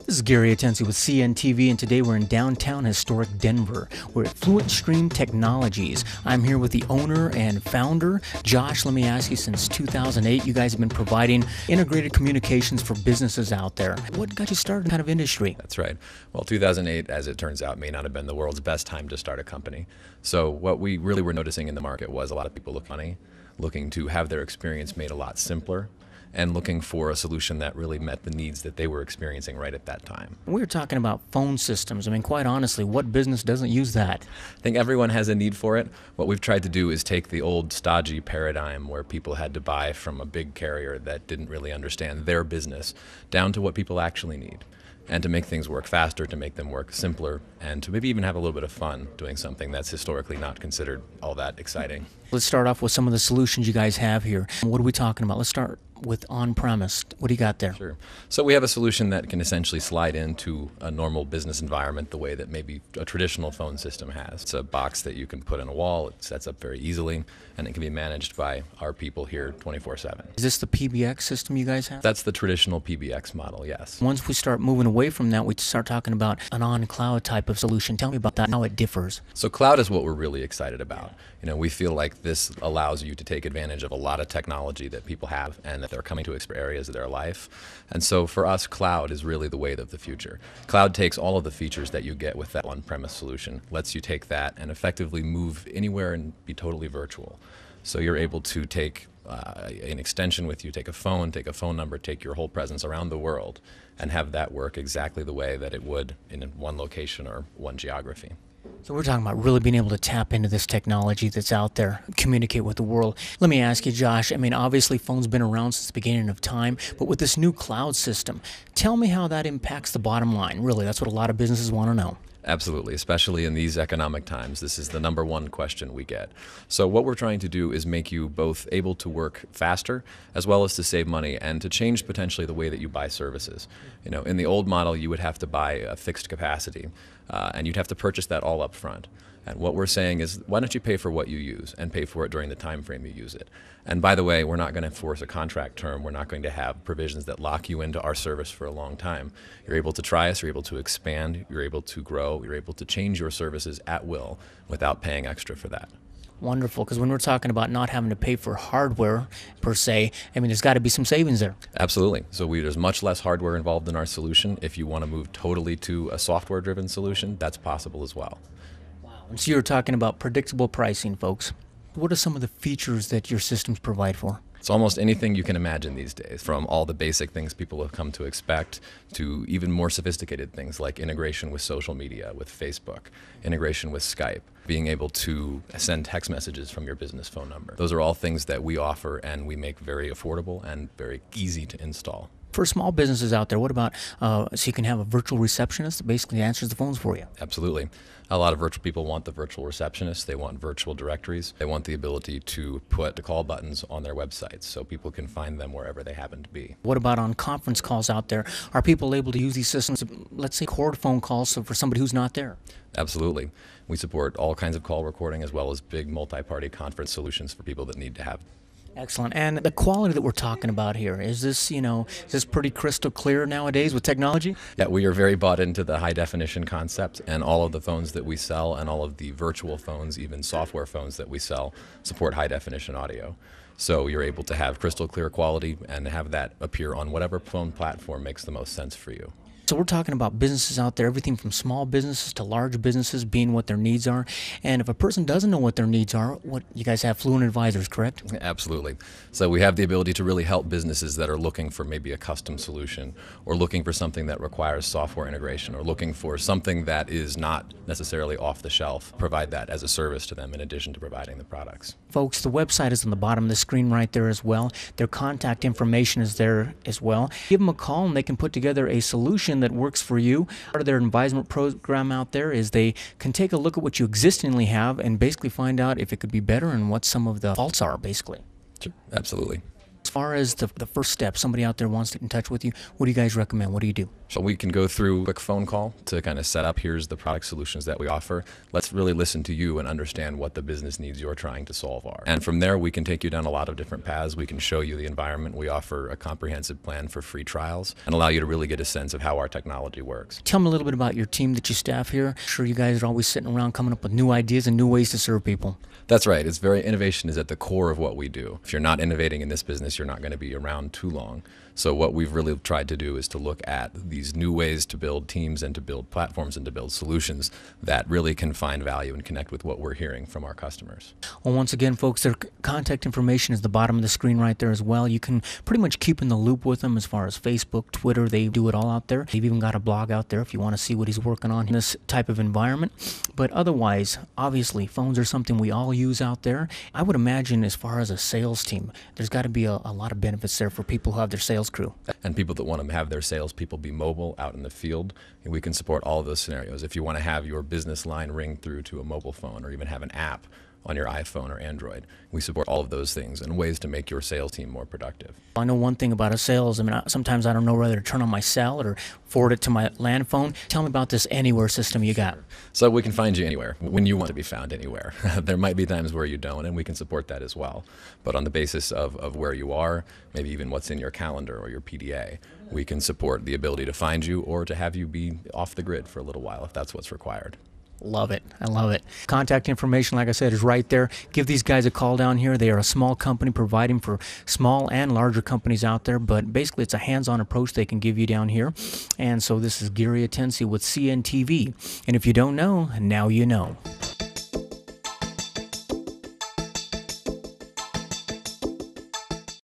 This is Gary Atensi with CNTV, and today we're in downtown historic Denver. We're at FluentStream Technologies. I'm here with the owner and founder. Josh, let me ask you, since 2008, you guys have been providing integrated communications for businesses out there. What got you started in that kind of industry? That's right. Well, 2008, as it turns out, may not have been the world's best time to start a company. So what we really were noticing in the market was a lot of people looking to have their experience made a lot simpler, and looking for a solution that really met the needs that they were experiencing right at that time. We were talking about phone systems. I mean, quite honestly, what business doesn't use that? I think everyone has a need for it. What we've tried to do is take the old stodgy paradigm where people had to buy from a big carrier that didn't really understand their business down to what people actually need, and to make things work faster, to make them work simpler, and to maybe even have a little bit of fun doing something that's historically not considered all that exciting. Let's start off with some of the solutions you guys have here. What are we talking about? Let's start with on-premise. What do you got there? Sure. So we have a solution that can essentially slide into a normal business environment the way that maybe a traditional phone system has. It's a box that you can put in a wall. It sets up very easily, and it can be managed by our people here 24/7. Is this the PBX system you guys have? That's the traditional PBX model, yes. Once we start moving away from that, we start talking about an on-cloud type of solution. Tell me about that, how it differs. So cloud is what we're really excited about. You know, we feel like this allows you to take advantage of a lot of technology that people have and that they're coming to areas of their life. And so for us, cloud is really the way of the future. Cloud takes all of the features that you get with that on-premise solution, lets you take that and effectively move anywhere and be totally virtual. So you're able to take an extension with you, take a phone number, take your whole presence around the world, and have that work exactly the way that it would in one location or one geography. So we're talking about really being able to tap into this technology that's out there, communicate with the world. Let me ask you, Josh, I mean, obviously phones been around since the beginning of time, but with this new cloud system, tell me how that impacts the bottom line. Really, that's what a lot of businesses want to know. Absolutely, especially in these economic times. This is the number one question we get. So what we're trying to do is make you both able to work faster as well as to save money and to change potentially the way that you buy services. You know, in the old model, you would have to buy a fixed capacity and you'd have to purchase that all up front. And what we're saying is, why don't you pay for what you use and pay for it during the time frame you use it? And by the way, we're not going to force a contract term. We're not going to have provisions that lock you into our service for a long time. You're able to try us, you're able to expand, you're able to grow, you're able to change your services at will without paying extra for that. Wonderful, because when we're talking about not having to pay for hardware per se, I mean, there's got to be some savings there. Absolutely. So there's much less hardware involved in our solution. If you want to move totally to a software-driven solution, that's possible as well. So you're talking about predictable pricing, folks. What are some of the features that your systems provide for? It's almost anything you can imagine these days, from all the basic things people have come to expect to even more sophisticated things like integration with social media, with Facebook, integration with Skype, being able to send text messages from your business phone number. Those are all things that we offer and we make very affordable and very easy to install. For small businesses out there, what about so you can have a virtual receptionist that basically answers the phones for you? Absolutely. A lot of virtual people want the virtual receptionist. They want virtual directories. They want the ability to put call buttons on their websites so people can find them wherever they happen to be. What about on conference calls out there? Are people able to use these systems, let's say cord phone calls, so for somebody who's not there? Absolutely. We support all kinds of call recording as well as big multi-party conference solutions for people that need to have. Excellent. And the quality that we're talking about here, is this, is this pretty crystal clear nowadays with technology? Yeah, we are very bought into the high definition concept, and all of the phones that we sell and all of the virtual phones, even software phones that we sell, support high definition audio. So you're able to have crystal clear quality and have that appear on whatever phone platform makes the most sense for you. So we're talking about businesses out there, everything from small businesses to large businesses, being what their needs are. And if a person doesn't know what their needs are, you guys have Fluent Advisors, correct? Absolutely. So we have the ability to really help businesses that are looking for maybe a custom solution, or looking for something that requires software integration, or looking for something that is not necessarily off the shelf. Provide that as a service to them in addition to providing the products. Folks, the website is on the bottom of the screen right there as well. Their contact information is there as well. Give them a call and they can put together a solution that works for you. Part of their advisement program out there is they can take a look at what you existingly have and basically find out if it could be better and what some of the faults are, basically. Sure. Absolutely. As far as the first step, somebody out there wants to get in touch with you, what do you guys recommend? What do you do? So we can go through a quick phone call to kind of set up, here's the product solutions that we offer. Let's really listen to you and understand what the business needs you're trying to solve are. And from there, we can take you down a lot of different paths. We can show you the environment. We offer a comprehensive plan for free trials and allow you to really get a sense of how our technology works. Tell me a little bit about your team that you staff here. I'm sure you guys are always sitting around coming up with new ideas and new ways to serve people. That's right. Innovation is at the core of what we do. If you're not innovating in this business, you're not going to be around too long. So what we've really tried to do is to look at these new ways to build teams and to build platforms and to build solutions that really can find value and connect with what we're hearing from our customers. Well, once again, folks, their contact information is the bottom of the screen right there as well. You can pretty much keep in the loop with them as far as Facebook, Twitter. They do it all out there. They've even got a blog out there if you want to see what he's working on in this type of environment. But otherwise, obviously, phones are something we all use out there. I would imagine as far as a sales team, there's got to be a lot of benefits there for people who have their sales crew. And people that want to have their salespeople be mobile out in the field, and we can support all of those scenarios. If you want to have your business line ring through to a mobile phone or even have an app on your iPhone or Android, we support all of those things and ways to make your sales team more productive. I know one thing about a sales. I mean, sometimes I don't know whether to turn on my cell or forward it to my land phone. Tell me about this anywhere system you got. So we can find you anywhere when you want to be found anywhere. There might be times where you don't, and we can support that as well. But on the basis of where you are, maybe even what's in your calendar or your PDA, we can support the ability to find you or to have you be off the grid for a little while if that's what's required. Love it. I love it. Contact information, like I said, is right there. Give these guys a call down here. They are a small company providing for small and larger companies out there, but basically it's a hands-on approach they can give you down here. And so this is Gary Atensi with CNTV. And if you don't know, now you know.